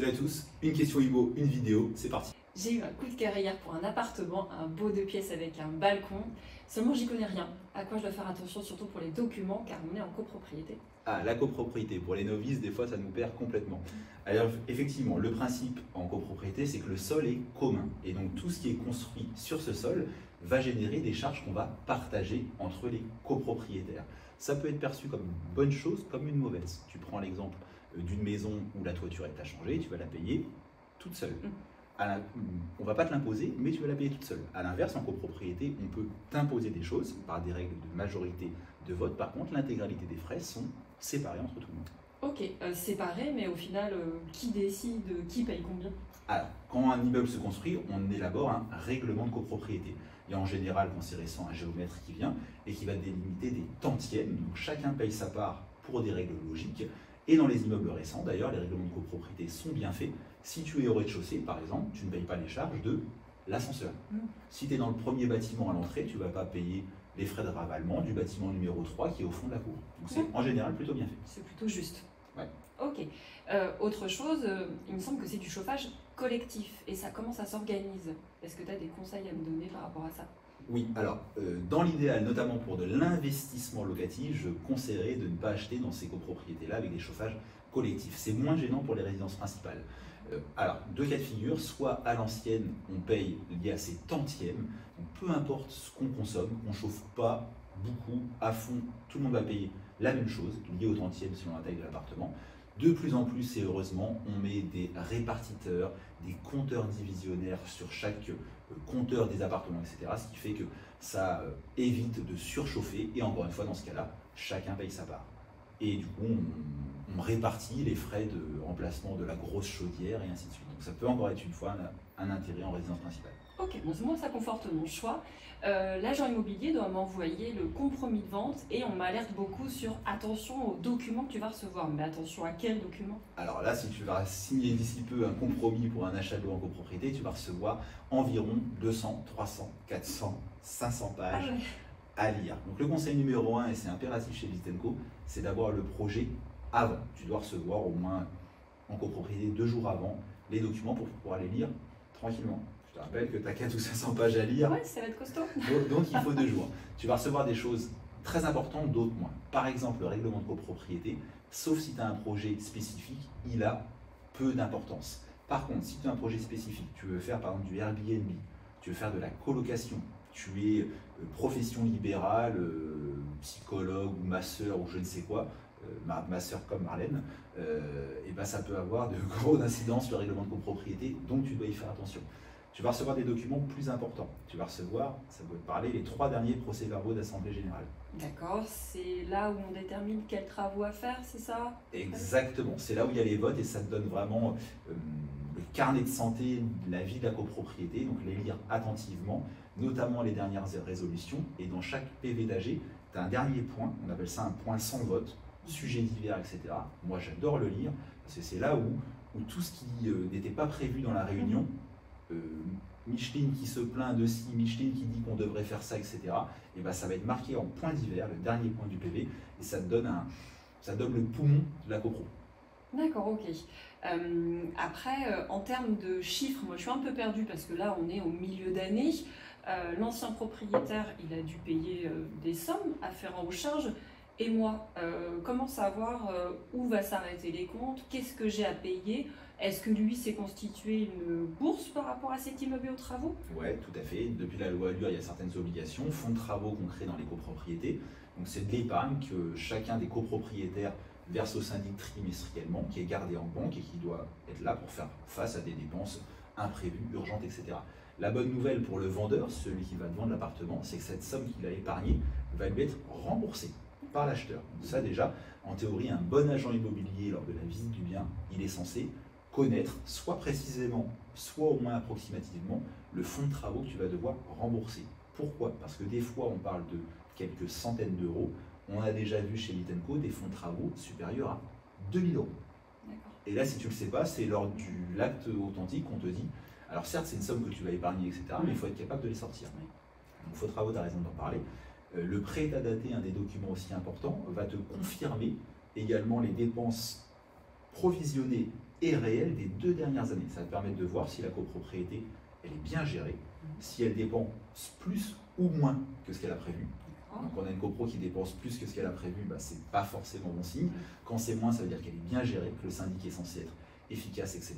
Salut à tous, une question IMO, une vidéo, c'est parti. J'ai eu un coup de cœur hier pour un appartement, un beau 2 pièces avec un balcon. Seulement, j'y connais rien. À quoi je dois faire attention, surtout pour les documents, car on est en copropriété. Ah, la copropriété, pour les novices, des fois ça nous perd complètement. Alors effectivement, le principe en copropriété, c'est que le sol est commun. Et donc tout ce qui est construit sur ce sol va générer des charges qu'on va partager entre les copropriétaires. Ça peut être perçu comme une bonne chose, comme une mauvaise. Tu prends l'exemple d'une maison où la toiture est à changer, tu vas la payer toute seule. On ne va pas te l'imposer, mais tu vas la payer toute seule. À l'inverse, en copropriété, on peut t'imposer des choses par des règles de majorité de vote. Par contre, l'intégralité des frais sont séparés entre tout le monde. Ok, séparé, mais au final, qui décide, qui paye combien? Alors, quand un immeuble se construit, on élabore un règlement de copropriété. Il y a en général, quand c'est récent, un géomètre qui vient et qui va délimiter des tantièmes. Donc chacun paye sa part pour des règles logiques. Et dans les immeubles récents, d'ailleurs, les règlements de copropriété sont bien faits. Si tu es au rez-de-chaussée, par exemple, tu ne payes pas les charges de l'ascenseur. Si tu es dans le premier bâtiment à l'entrée, tu ne vas pas payer les frais de ravalement du bâtiment numéro 3 qui est au fond de la cour. Donc c'est en général plutôt bien fait. C'est plutôt juste. Ouais. Ok. Autre chose, il me semble que c'est du chauffage collectif. Et ça, comment ça s'organise? Est-ce que tu as des conseils à me donner par rapport à ça? Oui, alors dans l'idéal, notamment pour de l'investissement locatif, je conseillerais de ne pas acheter dans ces copropriétés-là avec des chauffages collectifs. C'est moins gênant pour les résidences principales. Alors, deux cas de figure, soit à l'ancienne, on paye lié à ces tantièmes, donc peu importe ce qu'on consomme, on ne chauffe pas beaucoup, à fond, tout le monde va payer la même chose, lié au tantième selon la taille de l'appartement. De plus en plus, et heureusement, on met des répartiteurs, des compteurs divisionnaires sur chaque compteur des appartements, etc. Ce qui fait que ça évite de surchauffer. Et encore une fois, dans ce cas-là, chacun paye sa part. Et du coup, on répartit les frais de remplacement de la grosse chaudière et ainsi de suite. Donc ça peut encore être une fois un intérêt en résidence principale. Ok, bon, moi ça conforte mon choix. L'agent immobilier doit m'envoyer le compromis de vente et on m'alerte beaucoup sur attention aux documents que tu vas recevoir. Mais attention à quels documents? Alors là, si tu vas signer d'ici peu un compromis pour un achat de lot en copropriété, tu vas recevoir environ 200, 300, 400, 500 pages à lire. Donc le conseil numéro 1, et c'est impératif chez Vitenco, c'est d'avoir le projet avant. Tu dois recevoir au moins en copropriété 2 jours avant les documents pour pouvoir les lire tranquillement. Je te rappelle que tu as 400 ou 500 pages à lire. Ouais, ça va être costaud. Donc il faut 2 jours. Tu vas recevoir des choses très importantes, d'autres moins. Par exemple, le règlement de copropriété, sauf si tu as un projet spécifique, il a peu d'importance. Par contre, si tu as un projet spécifique, tu veux faire par exemple du Airbnb, tu veux faire de la colocation, tu es profession libérale, psychologue ou masseur ou je ne sais quoi, masseur comme Marlène, et ben ça peut avoir de gros incidences sur le règlement de copropriété, donc tu dois y faire attention. Tu vas recevoir des documents plus importants. Tu vas recevoir, ça doit te parler, les 3 derniers procès-verbaux d'Assemblée Générale. D'accord, c'est là où on détermine quels travaux à faire, c'est ça? Exactement, c'est là où il y a les votes et ça te donne vraiment le carnet de santé de la vie de la copropriété, donc les lire attentivement, notamment les dernières résolutions. Et dans chaque PV d'AG, tu as un dernier point, on appelle ça un point sans vote, sujet divers, etc. Moi j'adore le lire, parce que c'est là où tout ce qui n'était pas prévu dans la réunion, Micheline qui se plaint de ci, Micheline qui dit qu'on devrait faire ça, etc. Et ben ça va être marqué en point divers, le dernier point du PV, et ça te donne le poumon de la copro. D'accord, ok. Après, en termes de chiffres, moi je suis un peu perdue parce que là on est au milieu d'année. L'ancien propriétaire, il a dû payer des sommes afférentes aux charges. Et moi, comment savoir où va s'arrêter les comptes? Qu'est-ce que j'ai à payer? Est-ce que lui s'est constitué une bourse par rapport à cet immeuble et aux travaux? Oui, tout à fait. Depuis la loi Allure, il y a certaines obligations, fonds de travaux qu'on crée dans les copropriétés. Donc c'est de l'épargne que chacun des copropriétaires verse au syndic trimestriellement, qui est gardé en banque et qui doit être là pour faire face à des dépenses imprévues, urgentes, etc. La bonne nouvelle pour le vendeur, celui qui va te vendre l'appartement, c'est que cette somme qu'il a épargnée va lui être remboursée par l'acheteur. Donc ça déjà, en théorie, un bon agent immobilier, lors de la visite du bien, il est censé connaître, soit précisément, soit au moins approximativement, le fonds de travaux que tu vas devoir rembourser. Pourquoi? Parce que des fois, on parle de quelques centaines d'euros. On a déjà vu chez Vitenco des fonds de travaux supérieurs à 2000 euros. Et là, si tu ne le sais pas, c'est lors de l'acte authentique qu'on te dit, alors certes, c'est une somme que tu vas épargner, etc., mais il faut être capable de les sortir. Donc, fonds de travaux, tu as raison d'en parler. Le prêt état daté, un des documents aussi importants, va te confirmer également les dépenses provisionnées et réel des 2 dernières années. Ça va te permettre de voir si la copropriété elle est bien gérée, si elle dépense plus ou moins que ce qu'elle a prévu. Donc on a une copro qui dépense plus que ce qu'elle a prévu, bah, c'est pas forcément bon signe. Quand c'est moins, ça veut dire qu'elle est bien gérée, que le syndic est censé être efficace, etc.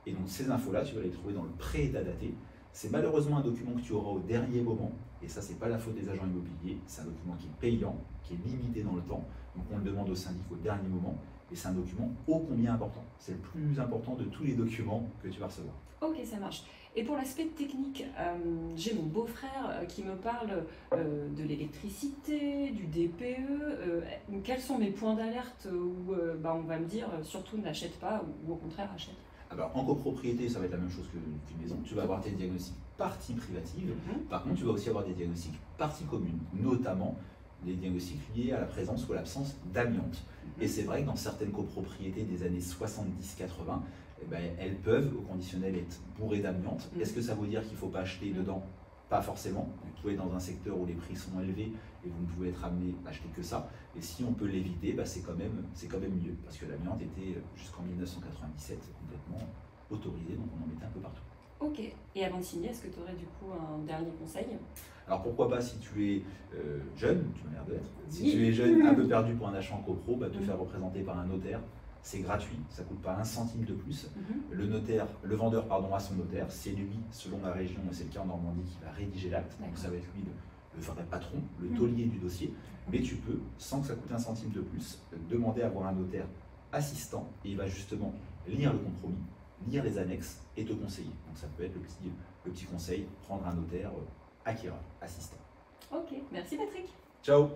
Et donc ces infos-là, tu vas les trouver dans le pré-état daté. C'est malheureusement un document que tu auras au dernier moment, et ça c'est pas la faute des agents immobiliers, c'est un document qui est payant, qui est limité dans le temps, donc on le demande au syndic au dernier moment, et c'est un document ô combien important. C'est le plus important de tous les documents que tu vas recevoir. Ok, ça marche. Et pour l'aspect technique, j'ai mon beau-frère qui me parle de l'électricité, du DPE. Quels sont mes points d'alerte où on va me dire surtout n'achète pas ou au contraire achète? Alors, en copropriété, ça va être la même chose qu'une maison. Tu vas avoir tes diagnostics partie privative. Par contre, tu vas aussi avoir des diagnostics partie commune, notamment les diagnostics liés à la présence ou à l'absence d'amiante. Et c'est vrai que dans certaines copropriétés des années 70-80, elles peuvent, au conditionnel, être bourrées d'amiante. Est-ce que ça veut dire qu'il ne faut pas acheter dedans? Pas forcément. Vous pouvez être dans un secteur où les prix sont élevés et vous ne pouvez être amené à acheter que ça. Et si on peut l'éviter, c'est quand même mieux. Parce que l'amiante était jusqu'en 1997 complètement autorisée, donc on en mettait un peu partout. Ok. Et avant de signer, est-ce que tu aurais du coup un dernier conseil? Alors pourquoi pas, si tu es jeune, tu m'as l'air d'être, si tu es jeune, un peu perdu pour un achat en copro, te faire représenter par un notaire. C'est gratuit, ça ne coûte pas un centime de plus. Le vendeur a son notaire, c'est lui, selon la région, et c'est le cas en Normandie, qui va rédiger l'acte. Donc ça va être lui le vrai patron, le taulier du dossier. Mais tu peux, sans que ça coûte un centime de plus, demander à avoir un notaire assistant, et il va justement lire le compromis, lire les annexes et te conseiller. Donc ça peut être le petit conseil, prendre un notaire acquéreur, assistant. Ok, merci Patrick. Ciao.